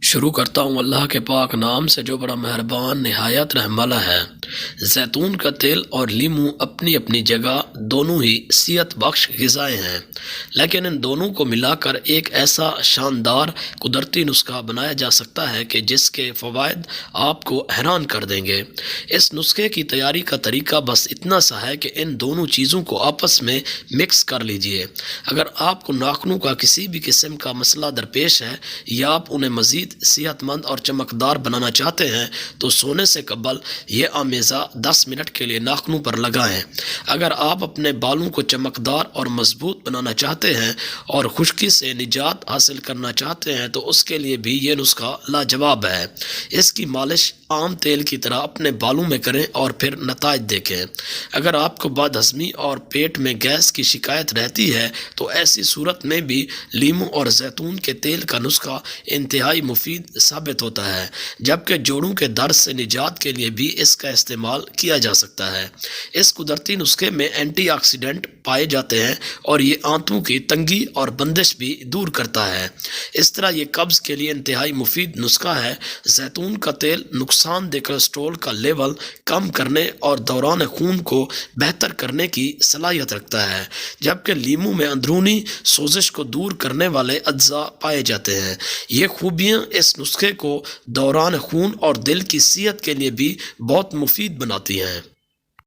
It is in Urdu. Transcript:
شروع کرتا ہوں اللہ کے پاک نام سے جو بڑا مہربان نہایت رحم والا ہے۔ زیتون کا تیل اور لیمو اپنی اپنی جگہ دونوں ہی صحت بخش غذائیں ہیں، لیکن ان دونوں کو ملا کر ایک ایسا شاندار قدرتی نسخہ بنایا جا سکتا ہے کہ جس کے فوائد آپ کو حیران کر دیں گے۔ اس نسخے کی تیاری کا طریقہ بس اتنا سا ہے کہ ان دونوں چیزوں کو آپس میں مکس کر لیجئے۔ اگر آپ کو ناخنوں کا کسی بھی قسم کا مسئلہ درپیش ہے یا آپ انہیں مزید صحت مند اور چمکدار بنانا چاہتے ہیں تو سونے سے قبل یہ آمیزہ 10 منٹ کے لیے ناخنوں پر لگائیں۔ اگر آپ اپنے بالوں کو چمکدار اور مضبوط بنانا چاہتے ہیں اور خشکی سے نجات حاصل کرنا چاہتے ہیں تو اس کے لیے بھی یہ نسخہ لاجواب ہے۔ اس کی مالش عام تیل کی طرح اپنے بالوں میں کریں اور پھر نتائج دیکھیں۔ اگر آپ کو بد ہضمی اور پیٹ میں گیس کی شکایت رہتی ہے تو ایسی صورت میں بھی لیمو اور زیتون کے تیل کا نسخہ انتہائی مفید ثابت ہوتا ہے، جبکہ جوڑوں کے درد سے نجات کے لیے بھی اس کا استعمال کیا جا سکتا ہے۔ اس قدرتی نسخے میں اینٹی آکسیڈنٹ پائے جاتے ہیں اور یہ آنتوں کی تنگی اور بندش بھی دور کرتا ہے۔ اس طرح یہ قبض کے لیے انتہائی مفید نسخہ ہے۔ زیتون کا تیل نقصان دہ کولیسٹرول کا لیول کم کرنے اور دوران خون کو بہتر کرنے کی صلاحیت رکھتا ہے، جبکہ لیمو میں اندرونی سوزش کو دور کرنے والے اجزاء پائے جاتے ہیں۔ یہ خوبیاں اس نسخے کو دوران خون اور دل کی صحت کے لیے بھی بہت مفید بناتی ہیں۔